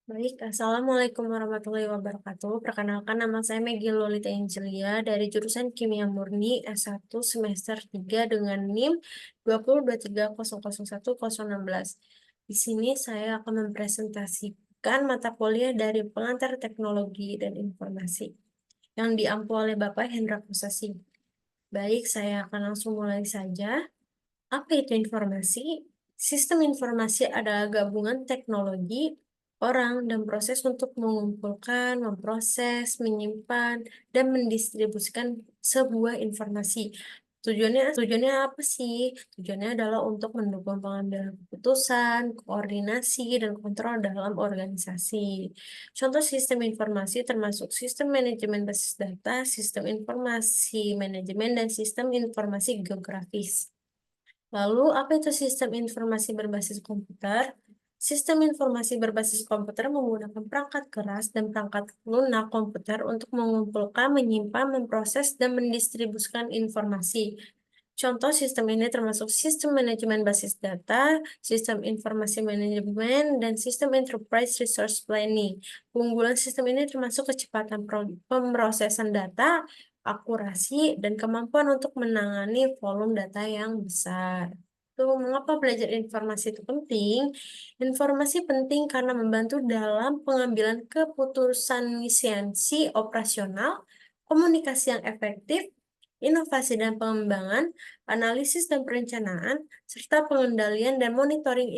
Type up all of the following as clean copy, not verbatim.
Baik, Assalamualaikum warahmatullahi wabarakatuh. Perkenalkan, nama saya Megi Lolita Angelia dari jurusan Kimia Murni S1 semester 3 dengan NIM 202300116. Di sini saya akan mempresentasikan mata kuliah dari Pengantar Teknologi dan Informasi yang diampu oleh Bapak Hendra Kusasi. Baik, saya akan langsung mulai saja. Apa itu informasi? Sistem informasi adalah gabungan teknologi, orang, dan proses untuk mengumpulkan, memproses, menyimpan, dan mendistribusikan sebuah informasi. Tujuannya apa sih? Tujuannya adalah untuk mendukung pengambilan keputusan, koordinasi, dan kontrol dalam organisasi. Contoh sistem informasi termasuk sistem manajemen basis data, sistem informasi manajemen, dan sistem informasi geografis. Lalu, apa itu sistem informasi berbasis komputer? Sistem informasi berbasis komputer menggunakan perangkat keras dan perangkat lunak komputer untuk mengumpulkan, menyimpan, memproses, dan mendistribusikan informasi. Contoh sistem ini termasuk sistem manajemen basis data, sistem informasi manajemen, dan sistem enterprise resource planning. Keunggulan sistem ini termasuk kecepatan pemrosesan data, akurasi, dan kemampuan untuk menangani volume data yang besar. Tuh, mengapa belajar informasi itu penting? Informasi penting karena membantu dalam pengambilan keputusan efisiensi operasional, komunikasi yang efektif, inovasi dan pengembangan, analisis dan perencanaan, serta pengendalian dan monitoring.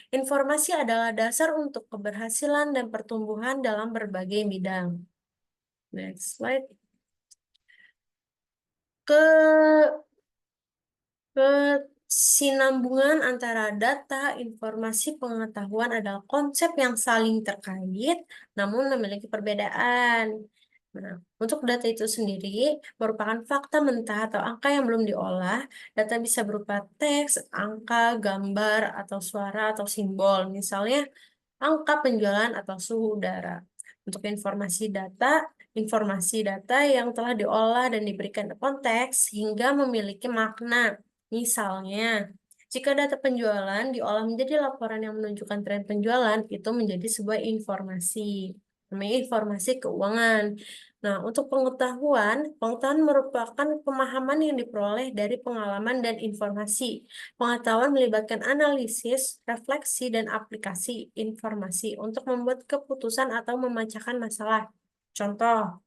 Informasi adalah dasar untuk keberhasilan dan pertumbuhan dalam berbagai bidang. Next slide. Ke Kesinambungan antara data, informasi, pengetahuan adalah konsep yang saling terkait, namun memiliki perbedaan. Nah, untuk data itu sendiri merupakan fakta mentah atau angka yang belum diolah. Data bisa berupa teks, angka, gambar, atau suara, atau simbol. Misalnya, angka penjualan atau suhu udara. Untuk informasi data yang telah diolah dan diberikan konteks hingga memiliki makna. Misalnya, jika data penjualan diolah menjadi laporan yang menunjukkan tren penjualan, itu menjadi sebuah informasi. Namanya informasi keuangan. Nah, untuk pengetahuan merupakan pemahaman yang diperoleh dari pengalaman dan informasi. Pengetahuan melibatkan analisis, refleksi, dan aplikasi informasi untuk membuat keputusan atau memecahkan masalah. Contoh,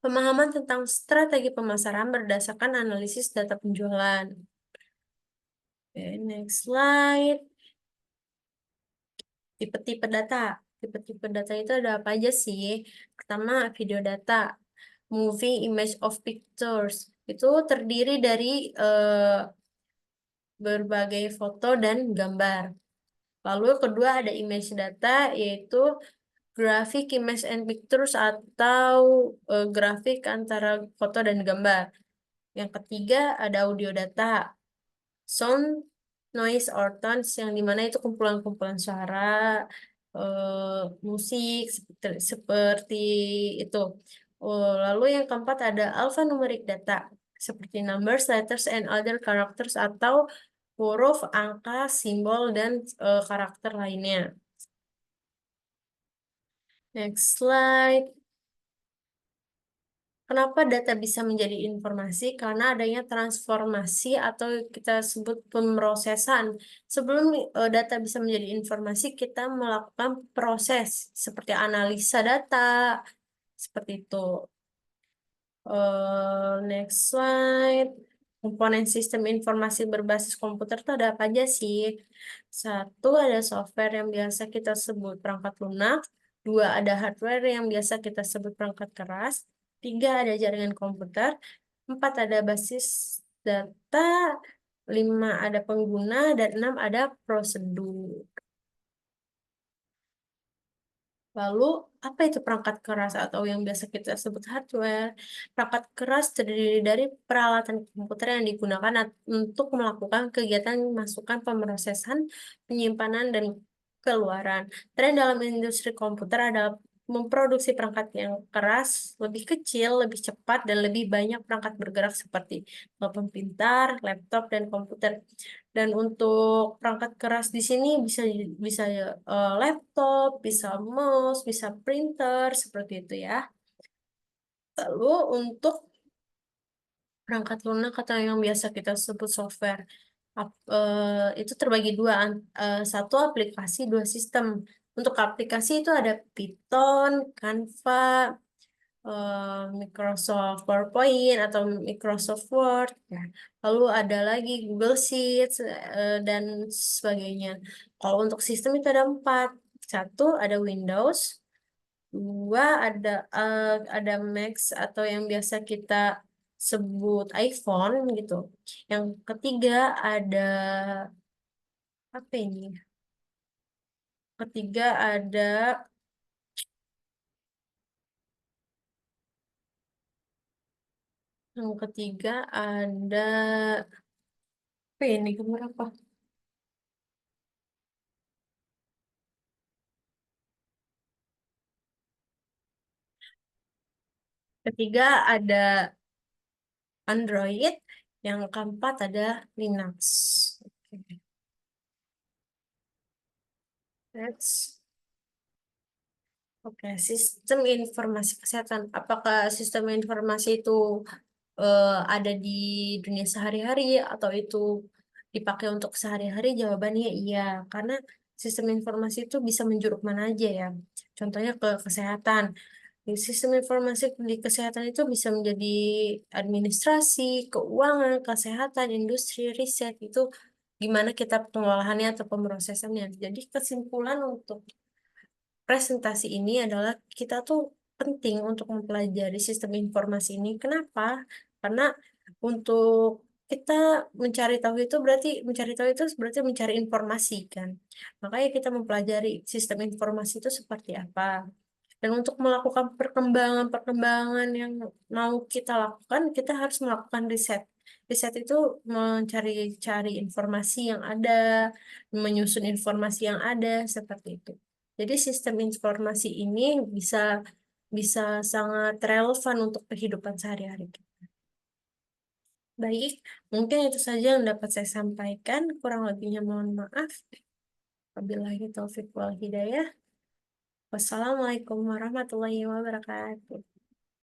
pemahaman tentang strategi pemasaran berdasarkan analisis data penjualan. Oke, next slide. Tipe-tipe data. Tipe-tipe data itu ada apa aja sih? Pertama, video data. Movie, image of pictures. Itu terdiri dari berbagai foto dan gambar. Lalu kedua ada image data, yaitu grafik, image and pictures atau grafik antara foto dan gambar. Yang ketiga ada audio data, sound, noise, or tones, yang dimana itu kumpulan-kumpulan suara, musik, seperti itu. Lalu yang keempat ada alphanumeric data, seperti numbers, letters, and other characters atau huruf, angka, simbol, dan karakter lainnya. Next slide. Kenapa data bisa menjadi informasi? Karena adanya transformasi atau kita sebut pemrosesan. Sebelum data bisa menjadi informasi, kita melakukan proses seperti analisa data, seperti itu. Next slide. Komponen sistem informasi berbasis komputer itu ada apa aja sih? Satu, ada software yang biasa kita sebut perangkat lunak. Dua, ada hardware yang biasa kita sebut perangkat keras. Tiga, ada jaringan komputer. Empat, ada basis data. Lima, ada pengguna. Dan enam, ada prosedur. Lalu, apa itu perangkat keras atau yang biasa kita sebut hardware? Perangkat keras terdiri dari peralatan komputer yang digunakan untuk melakukan kegiatan masukan pemrosesan, penyimpanan, dan keluaran. Tren dalam industri komputer adalah memproduksi perangkat yang keras, lebih kecil, lebih cepat, dan lebih banyak perangkat bergerak seperti telepon pintar, laptop, dan komputer. Dan untuk perangkat keras di sini bisa bisa laptop, bisa mouse, bisa printer seperti itu ya. Lalu untuk perangkat lunak atau yang biasa kita sebut software, itu terbagi dua, satu aplikasi, dua sistem. Untuk aplikasi itu ada Python, Canva, Microsoft PowerPoint atau Microsoft Word, ya. Lalu ada lagi Google Sheets dan sebagainya. Kalau untuk sistem itu ada empat. Satu ada Windows, dua ada Mac atau yang biasa kita sebut iPhone gitu. Yang ketiga ada apa ini? Ketiga ada yang ketiga ada apa ini? Gambar apa? Ketiga ada Android, yang keempat ada Linux. Oke, next. Oke, sistem informasi kesehatan. Apakah sistem informasi itu ada di dunia sehari-hari atau itu dipakai untuk sehari-hari? Jawabannya iya, karena sistem informasi itu bisa menjuruk mana aja ya. Contohnya ke kesehatan. Di sistem informasi di kesehatan itu bisa menjadi administrasi, keuangan, kesehatan, industri, riset, itu gimana kita pengolahannya atau pemrosesannya. Jadi kesimpulan untuk presentasi ini adalah kita tuh penting untuk mempelajari sistem informasi ini. Kenapa? Karena untuk kita mencari tahu itu berarti mencari informasi kan. Makanya kita mempelajari sistem informasi itu seperti apa. Dan untuk melakukan perkembangan-perkembangan yang mau kita lakukan, kita harus melakukan riset. Riset itu mencari-cari informasi yang ada, menyusun informasi yang ada, seperti itu. Jadi sistem informasi ini bisa bisa sangat relevan untuk kehidupan sehari-hari. Baik, mungkin itu saja yang dapat saya sampaikan. Kurang lebihnya mohon maaf. Wabillahi taufiq wal hidayah. Wassalamualaikum warahmatullahi wabarakatuh.